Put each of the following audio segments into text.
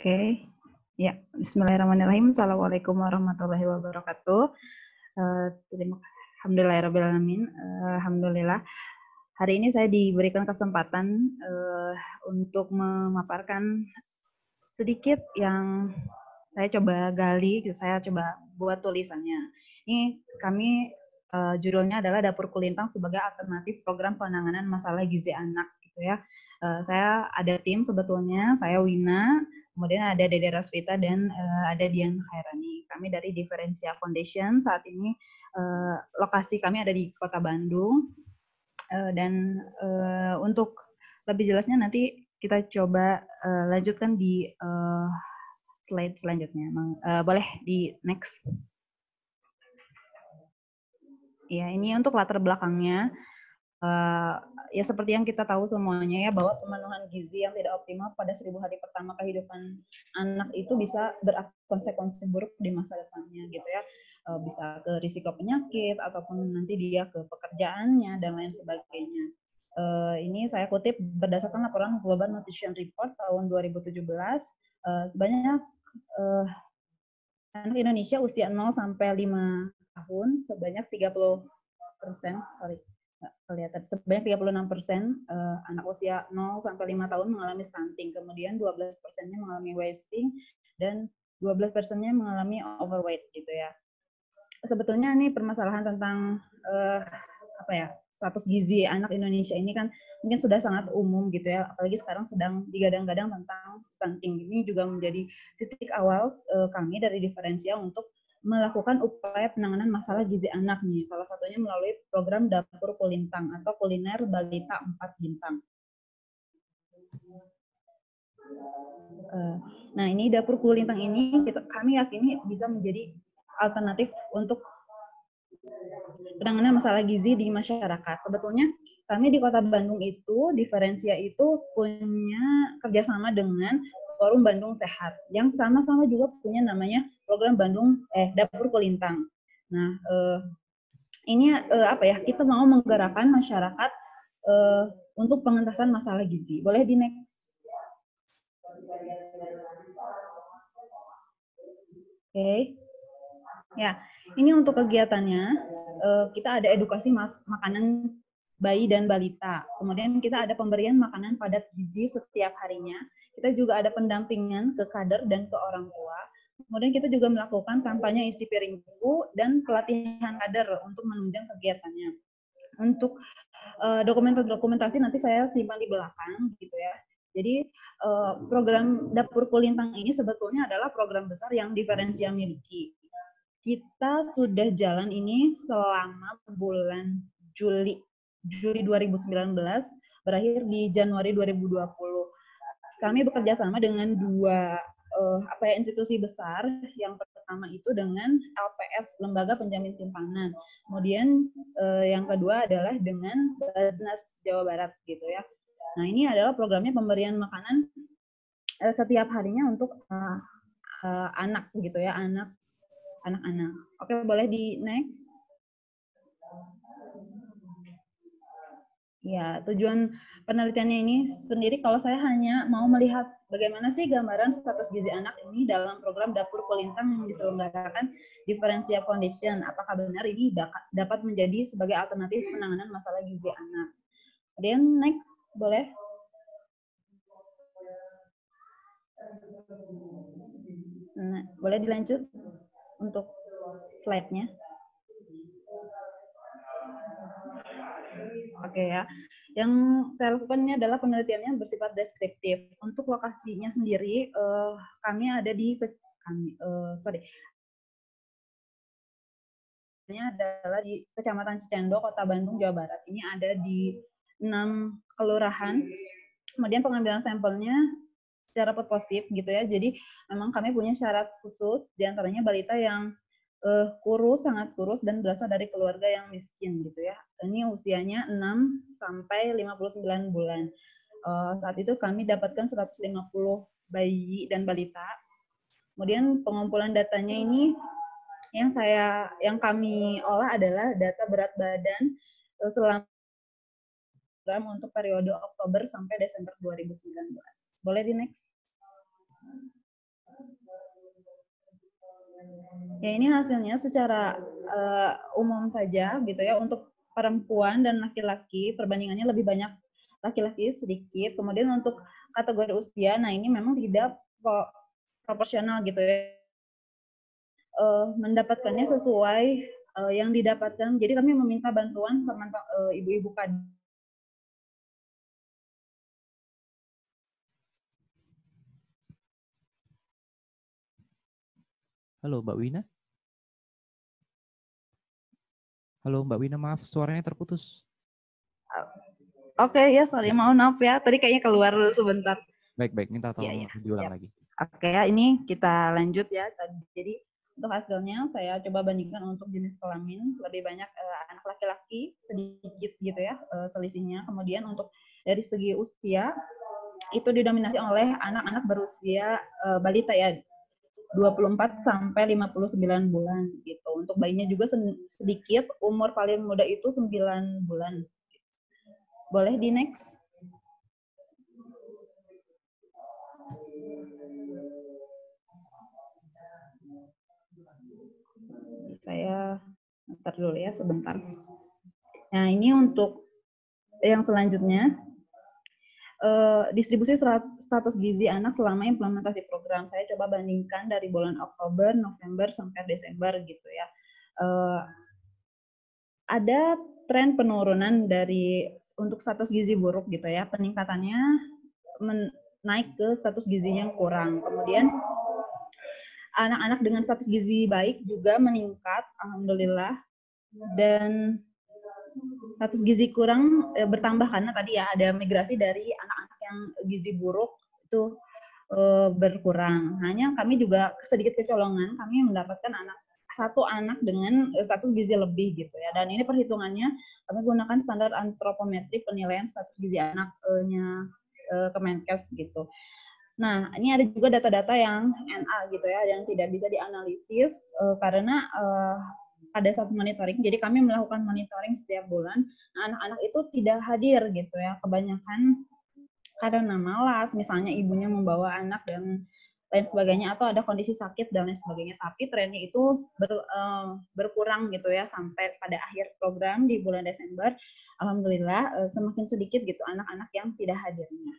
Oke, ya. Bismillahirrahmanirrahim. Assalamualaikum warahmatullahi wabarakatuh. Alhamdulillahirrahmanirrahim. Alhamdulillah. Hari ini saya diberikan kesempatan untuk memaparkan sedikit yang saya coba gali, saya coba buat tulisannya. Ini kami judulnya adalah Dapur Kulintang sebagai alternatif program penanganan masalah gizi anak, gitu ya. Saya ada tim sebetulnya, saya Wina, kemudian ada Dede Rasvita dan ada Dian Khairani. Kami dari Differentia Foundation. Saat ini lokasi kami ada di Kota Bandung. Dan untuk lebih jelasnya nanti kita coba lanjutkan di slide selanjutnya. Boleh di next. Ya, ini untuk latar belakangnya. Ya seperti yang kita tahu semuanya ya, bahwa pemenuhan gizi yang tidak optimal pada 1000 hari pertama kehidupan anak itu bisa berkonsekuensi buruk di masa depannya gitu ya. Bisa ke risiko penyakit ataupun nanti dia ke pekerjaannya dan lain sebagainya. Ini saya kutip berdasarkan laporan Global Nutrition Report tahun 2017. Sebanyak anak Indonesia usia 0 sampai 5 tahun sebanyak 30%, sebanyak 36% anak usia 0 sampai 5 tahun mengalami stunting, kemudian 12%-nya mengalami wasting, dan 12%-nya mengalami overweight gitu ya. Sebetulnya ini permasalahan tentang status gizi anak Indonesia ini kan mungkin sudah sangat umum gitu ya, apalagi sekarang sedang digadang-gadang tentang stunting. Ini juga menjadi titik awal kami dari Differentia untuk melakukan upaya penanganan masalah gizi anak nih, salah satunya melalui program Dapur Kulintang atau Kuliner Balita 4 Bintang. Nah, ini Dapur Kulintang ini kami yakini bisa menjadi alternatif untuk penanganan masalah gizi di masyarakat. Sebetulnya kami di Kota Bandung itu, Differentia itu punya kerjasama dengan Forum Bandung Sehat, yang sama-sama juga punya namanya program Dapur Kulintang. Nah, ini kita mau menggerakkan masyarakat untuk pengentasan masalah gizi. Boleh di next? Oke. Ya, ini untuk kegiatannya, kita ada edukasi makanan bayi dan balita. Kemudian kita ada pemberian makanan padat gizi setiap harinya. Kita juga ada pendampingan ke kader dan ke orang tua. Kemudian kita juga melakukan kampanye isi piring buku dan pelatihan kader untuk menunjang kegiatannya. Untuk dokumentasi nanti saya simpan di belakang gitu ya. Jadi program Dapur Kulintang ini sebetulnya adalah program besar yang Differentia miliki. Kita sudah jalan ini selama bulan Juli 2019, berakhir di Januari 2020. Kami bekerja sama dengan dua institusi besar. Yang pertama itu dengan LPS, Lembaga Penjamin Simpanan. Kemudian yang kedua adalah dengan Basnas Jawa Barat gitu ya. Nah, ini adalah programnya pemberian makanan setiap harinya untuk anak gitu ya, anak-anak. Oke, boleh di next. Ya, tujuan penelitiannya ini sendiri, kalau saya hanya mau melihat bagaimana sih gambaran status gizi anak ini dalam program Dapur Kulintang yang diselenggarakan Differentia Foundation. Apakah benar ini dapat menjadi sebagai alternatif penanganan masalah gizi anak? Kemudian next, boleh. Nah, boleh dilanjut untuk slide-nya. Oke ya. Yang saya lakukan ini adalah penelitiannya bersifat deskriptif. Untuk lokasinya sendiri, kami ada di ini adalah di Kecamatan Cicendo, Kota Bandung, Jawa Barat. Ini ada di 6 kelurahan. Kemudian pengambilan sampelnya secara positif gitu ya. Jadi memang kami punya syarat khusus, diantaranya balita yang kurus, sangat kurus, dan berasal dari keluarga yang miskin gitu ya. Ini usianya 6 sampai 59 bulan. Saat itu kami dapatkan 150 bayi dan balita. Kemudian pengumpulan datanya ini yang kami olah adalah data berat badan selama untuk periode Oktober sampai Desember 2019. Boleh di next? Ya, ini hasilnya secara umum saja gitu ya, untuk perempuan dan laki-laki perbandingannya lebih banyak laki-laki sedikit. Kemudian untuk kategori usia, nah ini memang tidak proporsional gitu ya, mendapatkannya sesuai yang didapatkan. Jadi kami meminta bantuan ibu-ibu kadin. Halo Mbak Wina. Halo Mbak Wina, maaf suaranya terputus. Oke, ya sorry, mohon maaf ya. Tadi kayaknya keluar dulu sebentar. Baik, minta tolong Ya, diulang siap. lagi. Oke ya, ini kita lanjut ya. Jadi untuk hasilnya saya coba bandingkan untuk jenis kelamin, lebih banyak anak laki-laki, sedikit gitu ya selisihnya. Kemudian untuk dari segi usia, itu didominasi oleh anak-anak berusia balita ya, 24 sampai 59 bulan gitu. Untuk bayinya juga sedikit, umur paling muda itu 9 bulan. Boleh di next? Saya ntar dulu ya sebentar. Nah, ini untuk yang selanjutnya, distribusi status gizi anak selama implementasi program. Saya coba bandingkan dari bulan Oktober, November, sampai Desember gitu ya. Ada tren penurunan untuk status gizi buruk gitu ya. Peningkatannya naik ke status gizi yang kurang. Kemudian anak-anak dengan status gizi baik juga meningkat, alhamdulillah. Dan status gizi kurang bertambah karena tadi ya ada migrasi dari anak-anak yang gizi buruk itu berkurang. Hanya kami juga sedikit kecolongan, kami mendapatkan satu anak dengan status gizi lebih gitu ya. Dan ini perhitungannya kami gunakan standar antropometri penilaian status gizi anaknya Kemenkes gitu. Nah, ini ada juga data-data yang NA gitu ya, yang tidak bisa dianalisis karena pada saat monitoring. Jadi kami melakukan monitoring setiap bulan. Nah, anak-anak itu tidak hadir gitu ya, kebanyakan karena malas, misalnya ibunya membawa anak dan lain sebagainya, atau ada kondisi sakit dan lain sebagainya. Tapi trennya itu berkurang gitu ya sampai pada akhir program di bulan Desember. Alhamdulillah semakin sedikit gitu anak-anak yang tidak hadirnya.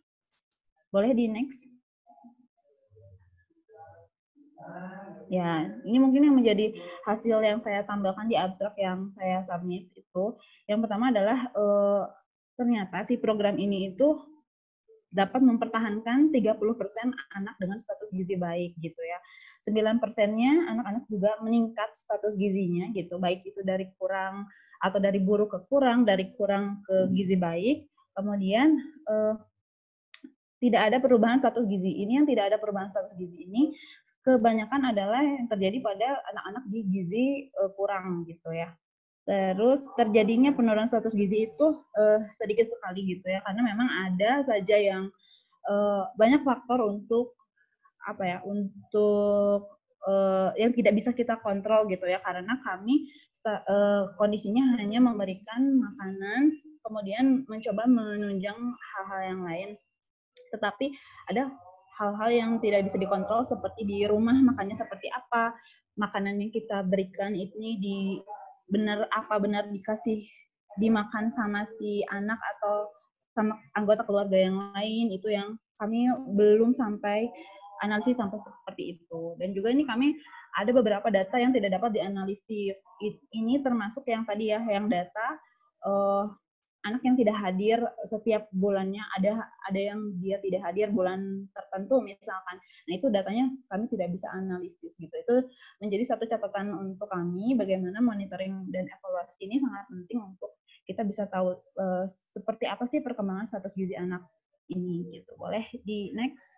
Boleh di next? Ya, ini mungkin yang menjadi hasil yang saya tambahkan di abstrak yang saya submit itu. Yang pertama adalah ternyata si program ini itu dapat mempertahankan 30% anak dengan status gizi baik gitu ya. 9%-nya anak-anak juga meningkat status gizinya gitu, baik itu dari kurang atau dari buruk ke kurang, dari kurang ke gizi baik. Kemudian tidak ada perubahan status gizi. Ini yang tidak ada perubahan status gizi ini kebanyakan adalah yang terjadi pada anak-anak di gizi kurang gitu ya. Terus terjadinya penurunan status gizi itu sedikit sekali gitu ya, karena memang ada saja yang banyak faktor untuk yang tidak bisa kita kontrol gitu ya, karena kami kondisinya hanya memberikan makanan, kemudian mencoba menunjang hal-hal yang lain. Tetapi ada hal-hal yang tidak bisa dikontrol, seperti di rumah makannya seperti apa, makanan yang kita berikan ini benar dikasih dimakan sama si anak atau sama anggota keluarga yang lain, itu yang kami belum sampai analisis sampai seperti itu. Dan juga ini kami ada beberapa data yang tidak dapat dianalisis. Ini termasuk yang tadi ya, yang data anak yang tidak hadir setiap bulannya, ada yang dia tidak hadir bulan tertentu misalkan. Nah, itu datanya kami tidak bisa analisis gitu. Itu menjadi satu catatan untuk kami, bagaimana monitoring dan evaluasi ini sangat penting untuk kita bisa tahu seperti apa sih perkembangan status gizi anak ini gitu. Boleh di next?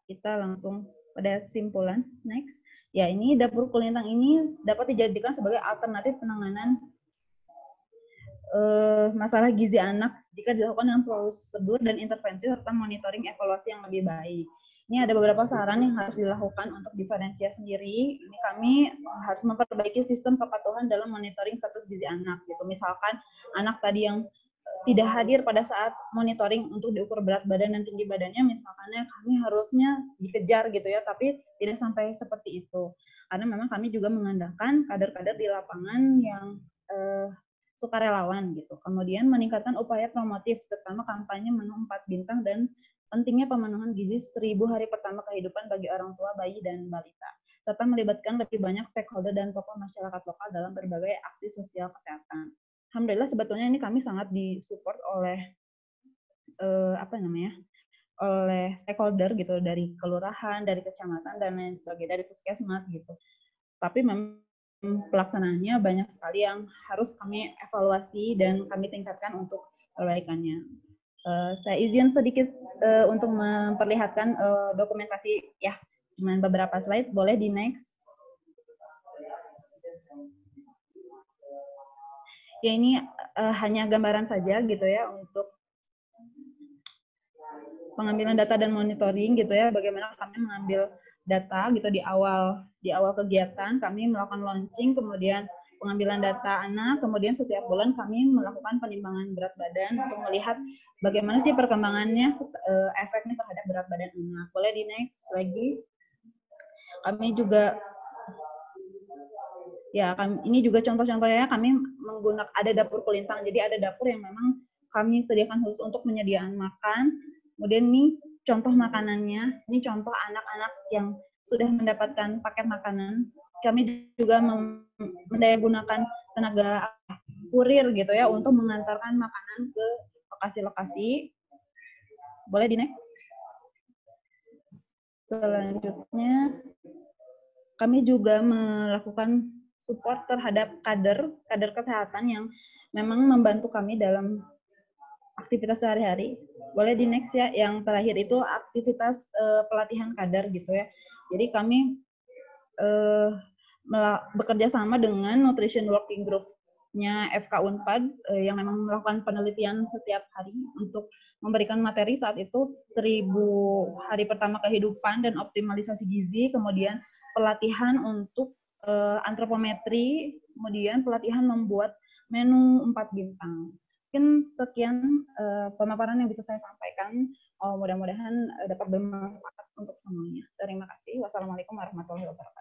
Kita langsung pada simpulan. Next. Ya, ini dapur kulintang ini dapat dijadikan sebagai alternatif penanganan masalah gizi anak jika dilakukan dengan prosedur dan intervensi serta monitoring evaluasi yang lebih baik. Ini ada beberapa saran yang harus dilakukan untuk diferensiasi sendiri. Ini kami harus memperbaiki sistem kepatuhan dalam monitoring status gizi anak gitu. Misalkan anak tadi yang tidak hadir pada saat monitoring untuk diukur berat badan dan tinggi badannya, misalkannya kami harusnya dikejar gitu ya, tapi tidak sampai seperti itu. Karena memang kami juga mengandalkan kader-kader di lapangan yang sukarelawan gitu. Kemudian meningkatkan upaya promotif, terutama kampanye menu 4 bintang dan pentingnya pemenuhan gizi 1000 hari pertama kehidupan bagi orang tua, bayi, dan balita, serta melibatkan lebih banyak stakeholder dan tokoh masyarakat lokal dalam berbagai aksi sosial kesehatan. Alhamdulillah sebetulnya ini kami sangat disupport oleh oleh stakeholder gitu, dari kelurahan, dari kecamatan dan lain sebagainya, dari puskesmas gitu. Tapi memang pelaksanaannya banyak sekali yang harus kami evaluasi dan kami tingkatkan untuk perbaikannya. Saya izin sedikit untuk memperlihatkan dokumentasi ya, dengan beberapa slide. Boleh di next. Ya ini hanya gambaran saja gitu ya untuk pengambilan data dan monitoring gitu ya, bagaimana kami mengambil data gitu di awal kegiatan kami melakukan launching, kemudian pengambilan data anak, kemudian setiap bulan kami melakukan penimbangan berat badan untuk melihat bagaimana sih perkembangannya, efeknya terhadap berat badan anak. Boleh di next lagi. Kami juga ya, ini juga contoh-contohnya kami menggunakan ada dapur kulintang. Jadi ada dapur yang memang kami sediakan khusus untuk penyediaan makan. Kemudian ini contoh makanannya. Ini contoh anak-anak yang sudah mendapatkan paket makanan. Kami juga mendayagunakan tenaga kurir gitu ya untuk mengantarkan makanan ke lokasi-lokasi. Boleh di next. Selanjutnya kami juga melakukan support terhadap kader kesehatan yang memang membantu kami dalam aktivitas sehari-hari. Boleh di next ya, yang terakhir itu aktivitas pelatihan kader gitu ya. Jadi kami bekerja sama dengan Nutrition Working Group-nya FK Unpad yang memang melakukan penelitian setiap hari untuk memberikan materi saat itu 1000 hari pertama kehidupan dan optimalisasi gizi, kemudian pelatihan untuk antropometri, kemudian pelatihan membuat menu 4 bintang. Mungkin sekian pemaparan yang bisa saya sampaikan. Mudah-mudahan dapat bermanfaat untuk semuanya. Terima kasih. Wassalamualaikum warahmatullahi wabarakatuh.